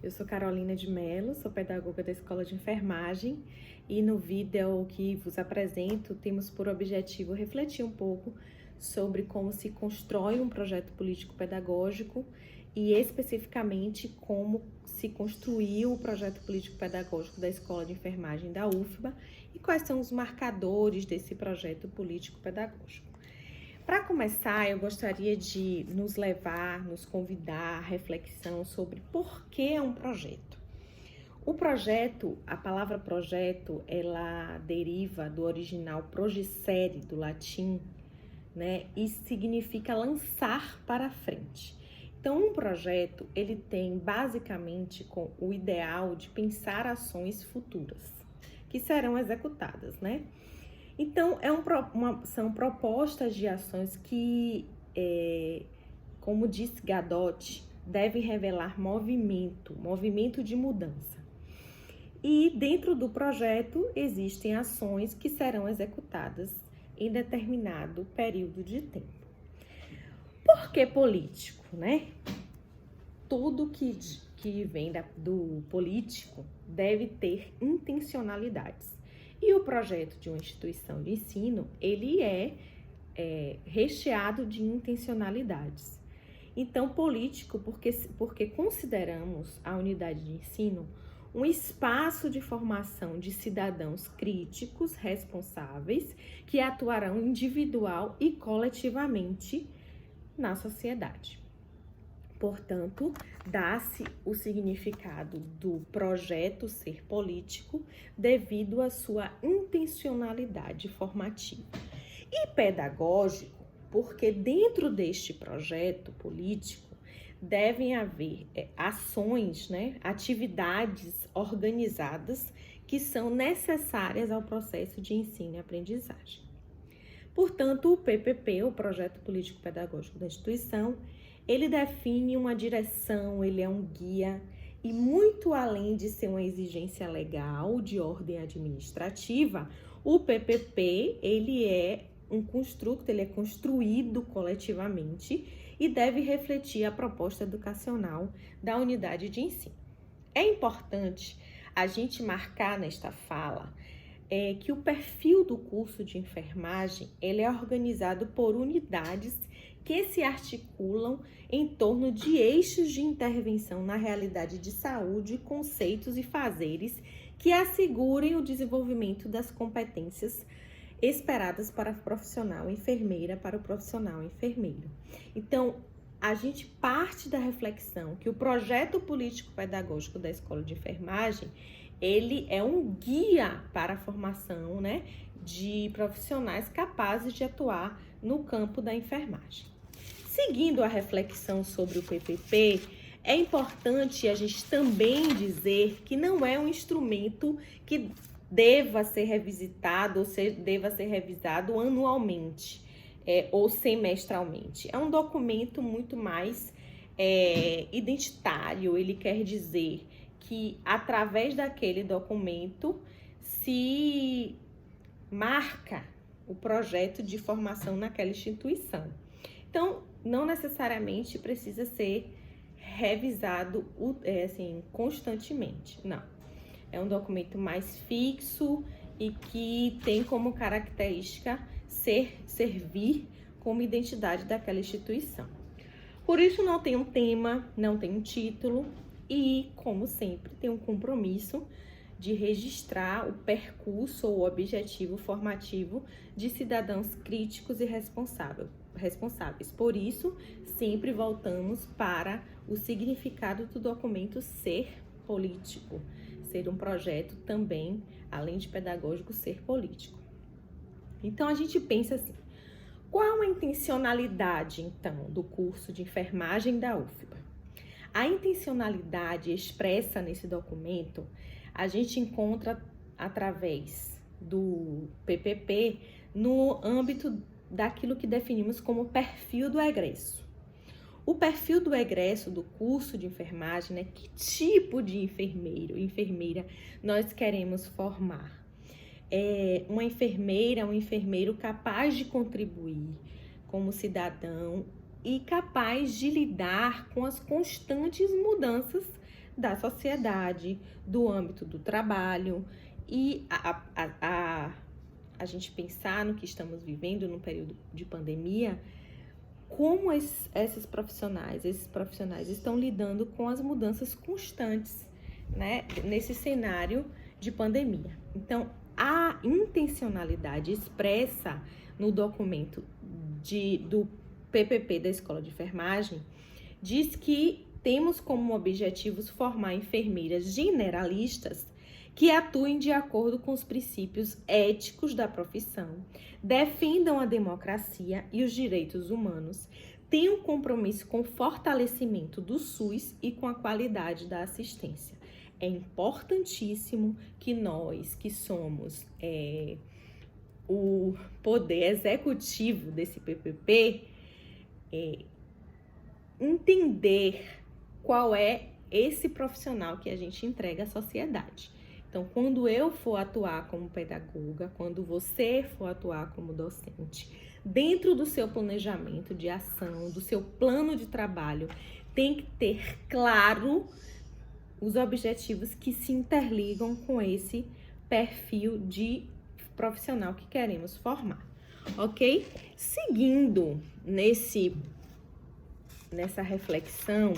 Eu sou Carolina de Mello, sou pedagoga da Escola de Enfermagem e no vídeo que vos apresento temos por objetivo refletir um pouco sobre como se constrói um projeto político-pedagógico e especificamente como se construiu o projeto político-pedagógico da Escola de Enfermagem da UFBA e quais são os marcadores desse projeto político-pedagógico. Para começar, eu gostaria de nos convidar à reflexão sobre por que é um projeto. O projeto, a palavra projeto, ela deriva do original progisere, do latim, né? E significa lançar para frente. Então, um projeto, ele tem basicamente com o ideal de pensar ações futuras, que serão executadas, né? Então, são propostas de ações que, como disse Gadot, devem revelar movimento de mudança. E dentro do projeto existem ações que serão executadas em determinado período de tempo. Por que político, né? Tudo que vem do político deve ter intencionalidades. E o projeto de uma instituição de ensino, ele é recheado de intencionalidades. Então, político, porque consideramos a unidade de ensino um espaço de formação de cidadãos críticos, responsáveis, que atuarão individual e coletivamente na sociedade. Portanto, dá-se o significado do projeto ser político devido à sua intencionalidade formativa. E pedagógico, porque dentro deste projeto político devem haver ações, né, atividades organizadas que são necessárias ao processo de ensino e aprendizagem. Portanto, o PPP, o Projeto Político Pedagógico da instituição, ele define uma direção, ele é um guia e muito além de ser uma exigência legal de ordem administrativa, o PPP, ele é um construto, ele é construído coletivamente e deve refletir a proposta educacional da unidade de ensino. É importante a gente marcar nesta fala que o perfil do curso de enfermagem, ele é organizado por unidades que se articulam em torno de eixos de intervenção na realidade de saúde, conceitos e fazeres que assegurem o desenvolvimento das competências esperadas para o profissional enfermeira, para o profissional enfermeiro. Então, a gente parte da reflexão que o projeto político-pedagógico da Escola de Enfermagem, ele é um guia para a formação, né, de profissionais capazes de atuar no campo da enfermagem. Seguindo a reflexão sobre o PPP, é importante a gente também dizer que não é um instrumento que deva ser revisitado ou deva ser revisado anualmente ou semestralmente. É um documento muito mais identitário, ele quer dizer que através daquele documento se marca o projeto de formação naquela instituição. Então, não necessariamente precisa ser revisado constantemente, não. É um documento mais fixo e que tem como característica servir como identidade daquela instituição. Por isso, não tem um tema, não tem um título e, como sempre, tem um compromisso de registrar o percurso ou objetivo formativo de cidadãos críticos e responsáveis. Por isso, sempre voltamos para o significado do documento ser político, ser um projeto também, além de pedagógico, ser político. Então, a gente pensa assim, qual a intencionalidade, então, do curso de enfermagem da UFBA? A intencionalidade expressa nesse documento, a gente encontra através do PPP no âmbito daquilo que definimos como perfil do egresso. O perfil do egresso do curso de enfermagem, né? Que tipo de enfermeiro, enfermeira nós queremos formar? Uma enfermeira, um enfermeiro capaz de contribuir como cidadão e capaz de lidar com as constantes mudanças da sociedade, do âmbito do trabalho e a gente pensar no que estamos vivendo no período de pandemia, como esses profissionais estão lidando com as mudanças constantes, né, nesse cenário de pandemia. Então, a intencionalidade expressa no documento do PPP da Escola de Enfermagem diz que temos como objetivos formar enfermeiras generalistas que atuem de acordo com os princípios éticos da profissão, defendam a democracia e os direitos humanos, tenham compromisso com o fortalecimento do SUS e com a qualidade da assistência. É importantíssimo que nós, que somos o poder executivo desse PPP, entender qual é esse profissional que a gente entrega à sociedade. Então, quando eu for atuar como pedagoga, quando você for atuar como docente, dentro do seu planejamento de ação, do seu plano de trabalho, tem que ter claro os objetivos que se interligam com esse perfil de profissional que queremos formar, ok? Seguindo nessa reflexão,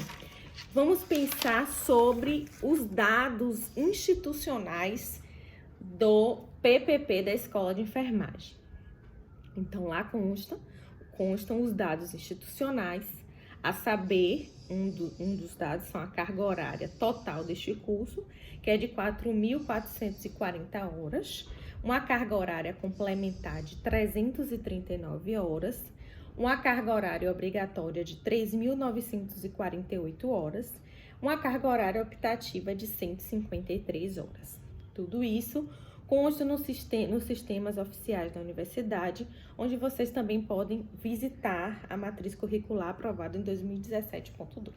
vamos pensar sobre os dados institucionais do PPP da Escola de Enfermagem. Então, lá constam os dados institucionais, a saber, um dos dados são a carga horária total deste curso, que é de 4.440 horas, uma carga horária complementar de 339 horas, uma carga horária obrigatória de 3.948 horas, uma carga horária optativa de 153 horas. Tudo isso consta nos sistemas oficiais da universidade, onde vocês também podem visitar a matriz curricular aprovada em 2017.2.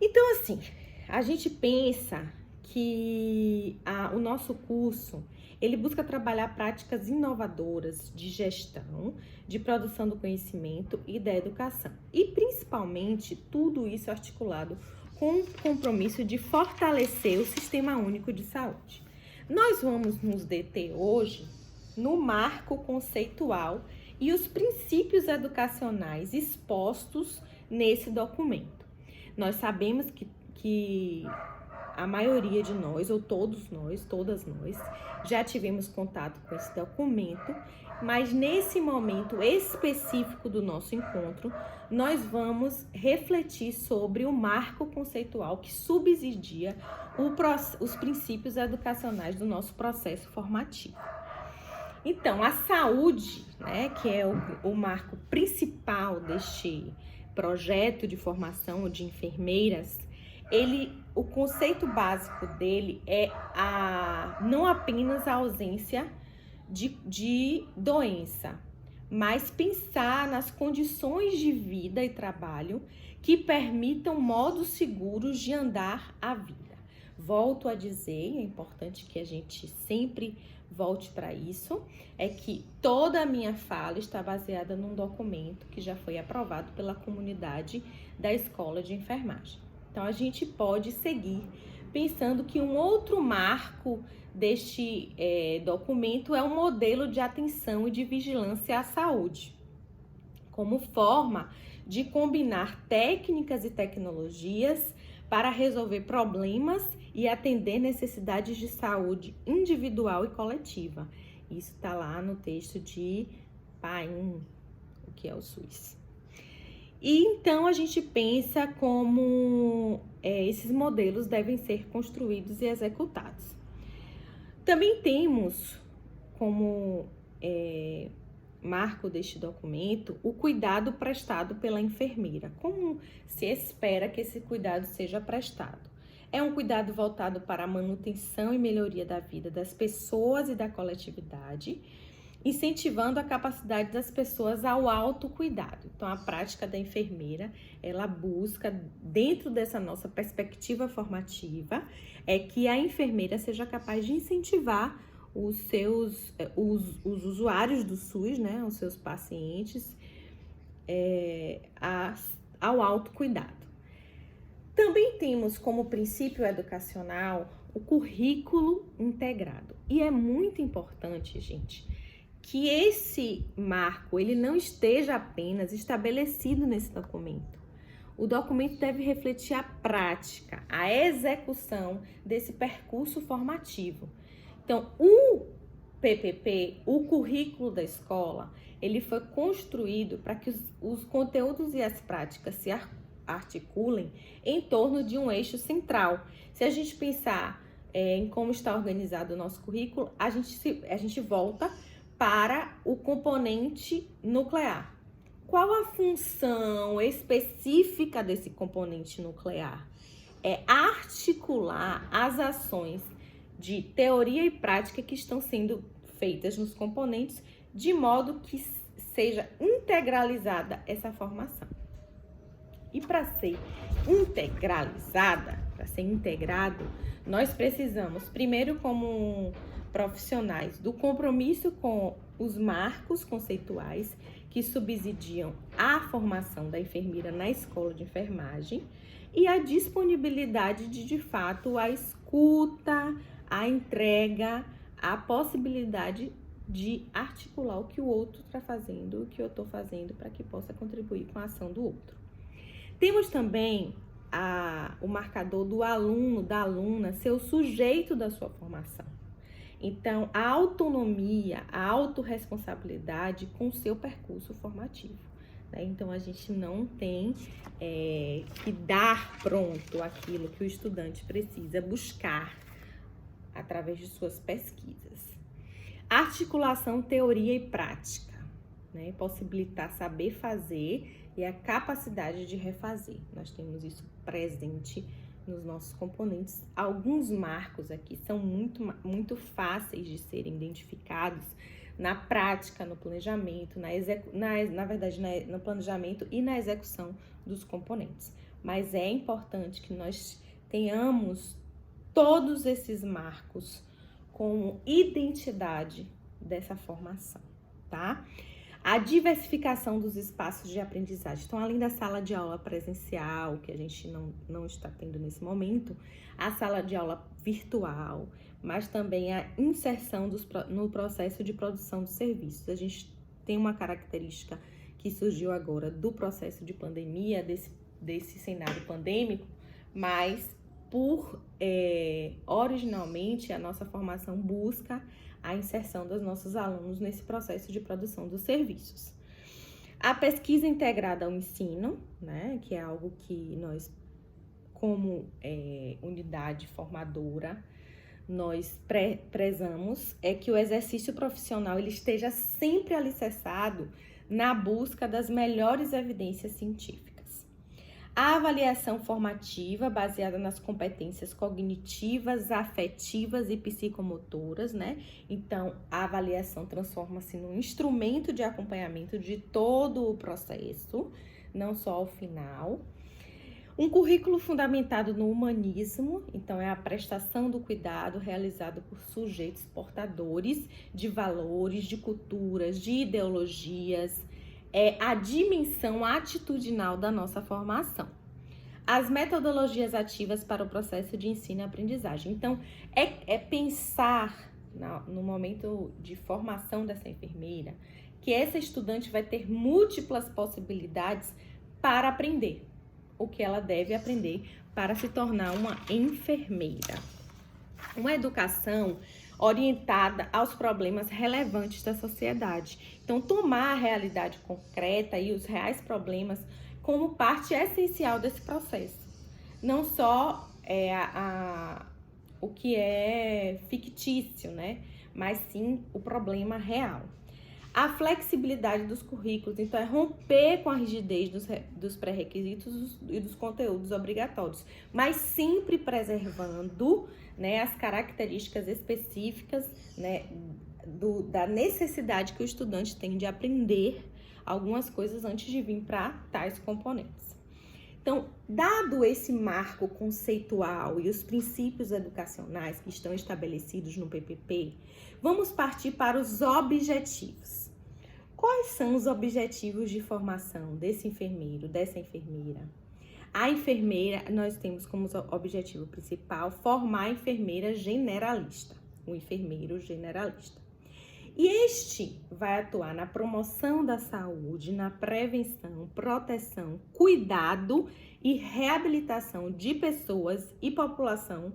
Então, assim, a gente pensa que o nosso curso, ele busca trabalhar práticas inovadoras de gestão, de produção do conhecimento e da educação. E, principalmente, tudo isso articulado com o compromisso de fortalecer o Sistema Único de Saúde. Nós vamos nos deter hoje no marco conceitual e os princípios educacionais expostos nesse documento. Nós sabemos que a maioria de nós, ou todas nós, já tivemos contato com esse documento, mas nesse momento específico do nosso encontro, nós vamos refletir sobre o marco conceitual que subsidia os princípios educacionais do nosso processo formativo. Então, a saúde, né, que é o marco principal deste projeto de formação de enfermeiras, o conceito básico dele é não apenas a ausência de doença, mas pensar nas condições de vida e trabalho que permitam modos seguros de andar a vida. Volto a dizer, é importante que a gente sempre volte para isso, é que toda a minha fala está baseada num documento que já foi aprovado pela comunidade da Escola de Enfermagem. Então, a gente pode seguir pensando que um outro marco deste documento é um modelo de atenção e de vigilância à saúde, como forma de combinar técnicas e tecnologias para resolver problemas e atender necessidades de saúde individual e coletiva. Isso está lá no texto de Paim, o que é o SUS. E então a gente pensa como esses modelos devem ser construídos e executados. Também temos como marco deste documento o cuidado prestado pela enfermeira. Como se espera que esse cuidado seja prestado? É um cuidado voltado para a manutenção e melhoria da vida das pessoas e da coletividade, incentivando a capacidade das pessoas ao autocuidado. Então, a prática da enfermeira, ela busca, dentro dessa nossa perspectiva formativa, que a enfermeira seja capaz de incentivar os usuários do SUS, né, os seus pacientes, ao autocuidado. Também temos como princípio educacional o currículo integrado. E é muito importante, gente, que esse marco ele não esteja apenas estabelecido nesse documento. O documento deve refletir a prática, a execução desse percurso formativo. Então, o PPP, o currículo da escola, ele foi construído para que os conteúdos e as práticas se articulem em torno de um eixo central. Se a gente pensar em como está organizado o nosso currículo, a gente volta para o componente nuclear. Qual a função específica desse componente nuclear? É articular as ações de teoria e prática que estão sendo feitas nos componentes, de modo que seja integralizada essa formação. E para ser integralizada, para ser integrado, nós precisamos, primeiro, como profissionais, do compromisso com os marcos conceituais que subsidiam a formação da enfermeira na escola de enfermagem e a disponibilidade de fato, a escuta, a entrega, a possibilidade de articular o que o outro está fazendo, o que eu estou fazendo para que possa contribuir com a ação do outro. Temos também o marcador do aluno, da aluna, ser o sujeito da sua formação. Então, a autonomia, a autorresponsabilidade com o seu percurso formativo, né? Então, a gente não tem que dar pronto aquilo que o estudante precisa buscar através de suas pesquisas. Articulação, teoria e prática, né? Possibilitar saber fazer e a capacidade de refazer. Nós temos isso presente nos nossos componentes. Alguns marcos aqui são muito fáceis de serem identificados na prática, no planejamento, no planejamento e na execução dos componentes. Mas é importante que nós tenhamos todos esses marcos como identidade dessa formação, tá? A diversificação dos espaços de aprendizagem. Então, além da sala de aula presencial, que a gente não está tendo nesse momento, a sala de aula virtual, mas também a inserção no processo de produção de serviços. A gente tem uma característica que surgiu agora do processo de pandemia, desse cenário pandêmico, mas originalmente a nossa formação busca a inserção dos nossos alunos nesse processo de produção dos serviços. A pesquisa integrada ao ensino, né, que é algo que nós, como unidade formadora, nós prezamos, é que o exercício profissional ele esteja sempre alicerçado na busca das melhores evidências científicas. A avaliação formativa, baseada nas competências cognitivas, afetivas e psicomotoras, né? Então, a avaliação transforma-se num instrumento de acompanhamento de todo o processo, não só ao final. Um currículo fundamentado no humanismo, então é a prestação do cuidado realizado por sujeitos portadores de valores, de culturas, de ideologias, é a dimensão atitudinal da nossa formação. As metodologias ativas para o processo de ensino e aprendizagem. Então, é pensar no momento de formação dessa enfermeira que essa estudante vai ter múltiplas possibilidades para aprender o que ela deve aprender para se tornar uma enfermeira. Uma educação orientada aos problemas relevantes da sociedade. Então, tomar a realidade concreta e os reais problemas como parte essencial desse processo. Não só o que é fictício, né? Mas sim o problema real. A flexibilidade dos currículos, então, é romper com a rigidez dos pré-requisitos e dos conteúdos obrigatórios, mas sempre preservando, né, as características específicas, né, da necessidade que o estudante tem de aprender algumas coisas antes de vir para tais componentes. Então, dado esse marco conceitual e os princípios educacionais que estão estabelecidos no PPP, vamos partir para os objetivos. Quais são os objetivos de formação desse enfermeiro, dessa enfermeira? A enfermeira, nós temos como objetivo principal formar a enfermeira generalista, o enfermeiro generalista. E este vai atuar na promoção da saúde, na prevenção, proteção, cuidado e reabilitação de pessoas e população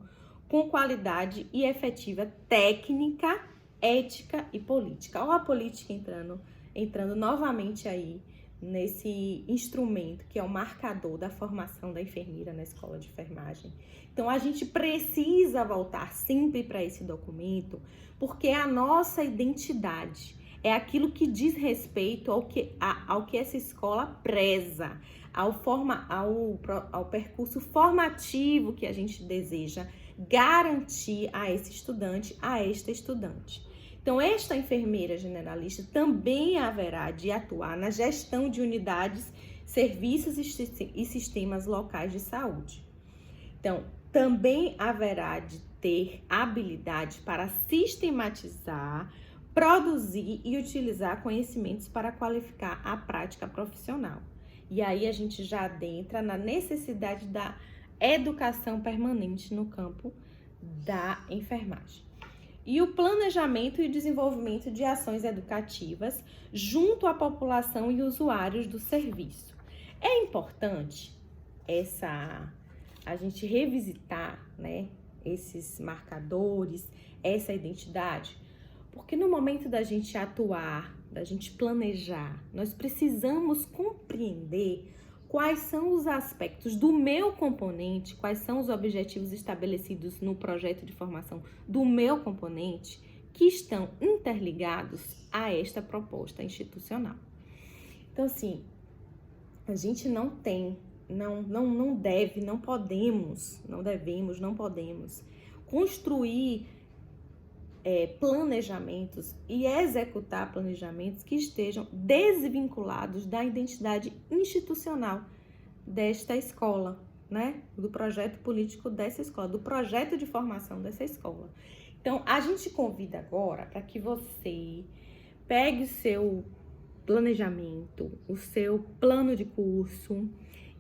com qualidade e efetiva técnica, ética e política. Olha a política entrando novamente aí nesse instrumento que é o marcador da formação da enfermeira na escola de enfermagem. Então, a gente precisa voltar sempre para esse documento, porque é a nossa identidade, é aquilo que diz respeito ao que essa escola preza, ao percurso formativo que a gente deseja garantir a esse estudante, a esta estudante. Então, esta enfermeira generalista também haverá de atuar na gestão de unidades, serviços e sistemas locais de saúde. Então, também haverá de ter habilidade para sistematizar, produzir e utilizar conhecimentos para qualificar a prática profissional. E aí a gente já adentra na necessidade da educação permanente no campo da enfermagem. E o planejamento e desenvolvimento de ações educativas junto à população e usuários do serviço. É importante a gente revisitar, né, esses marcadores, essa identidade, porque no momento da gente atuar, da gente planejar, nós precisamos compreender quais são os aspectos do meu componente, quais são os objetivos estabelecidos no projeto de formação do meu componente que estão interligados a esta proposta institucional. Então, assim, a gente não podemos construir planejamentos e executar planejamentos que estejam desvinculados da identidade institucional desta escola, né? Do projeto político dessa escola, do projeto de formação dessa escola. Então, a gente convida agora para que você pegue o seu planejamento, o seu plano de curso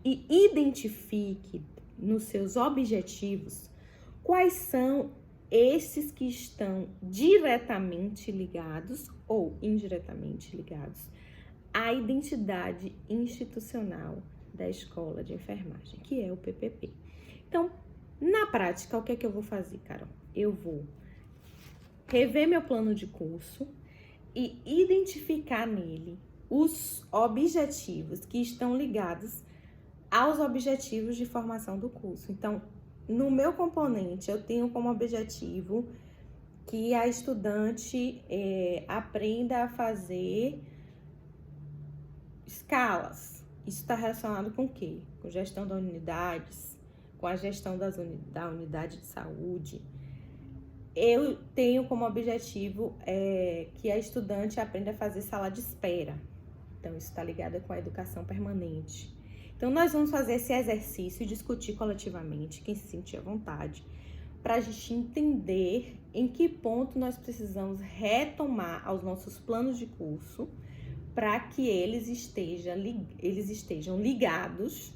e identifique nos seus objetivos quais são esses que estão diretamente ligados ou indiretamente ligados à identidade institucional da escola de enfermagem, que é o PPP. Então, na prática, o que é que eu vou fazer, Carol? Eu vou rever meu plano de curso e identificar nele os objetivos que estão ligados aos objetivos de formação do curso. Então, no meu componente, eu tenho como objetivo que a estudante aprenda a fazer escalas. Isso está relacionado com o quê? Com gestão das unidades, com a gestão da unidade de saúde. Eu tenho como objetivo que a estudante aprenda a fazer sala de espera. Então, isso está ligado com a educação permanente. Então, nós vamos fazer esse exercício e discutir coletivamente, quem se sentir à vontade, para a gente entender em que ponto nós precisamos retomar aos nossos planos de curso para que eles estejam ligados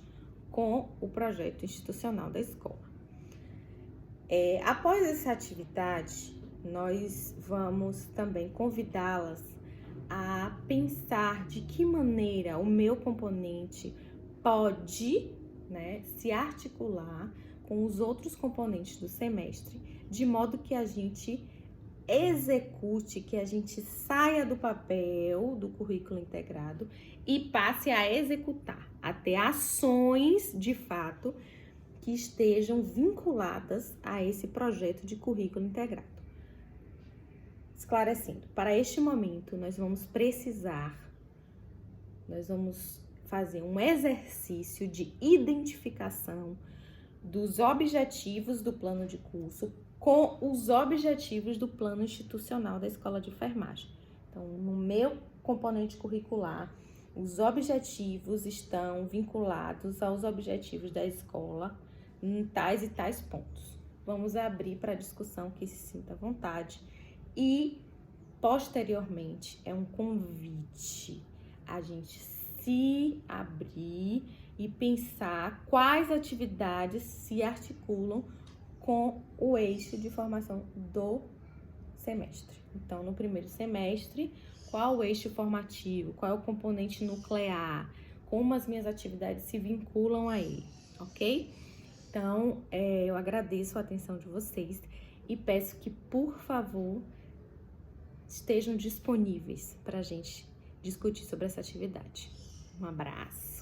com o projeto institucional da escola. Após essa atividade, nós vamos também convidá-las a pensar de que maneira o meu componente pode, né, se articular com os outros componentes do semestre, de modo que a gente execute, que a gente saia do papel do currículo integrado e passe a executar, a ter ações de fato que estejam vinculadas a esse projeto de currículo integrado. Esclarecendo, para este momento nós vamos fazer um exercício de identificação dos objetivos do plano de curso com os objetivos do plano institucional da escola de enfermagem. Então, no meu componente curricular, os objetivos estão vinculados aos objetivos da escola em tais e tais pontos. Vamos abrir para discussão, que se sinta à vontade. E, posteriormente, é um convite a gente se abrir e pensar quais atividades se articulam com o eixo de formação do semestre. Então, no primeiro semestre, qual o eixo formativo, qual é o componente nuclear, como as minhas atividades se vinculam a ele, ok? Então, eu agradeço a atenção de vocês e peço que, por favor, estejam disponíveis para a gente discutir sobre essa atividade. Um abraço!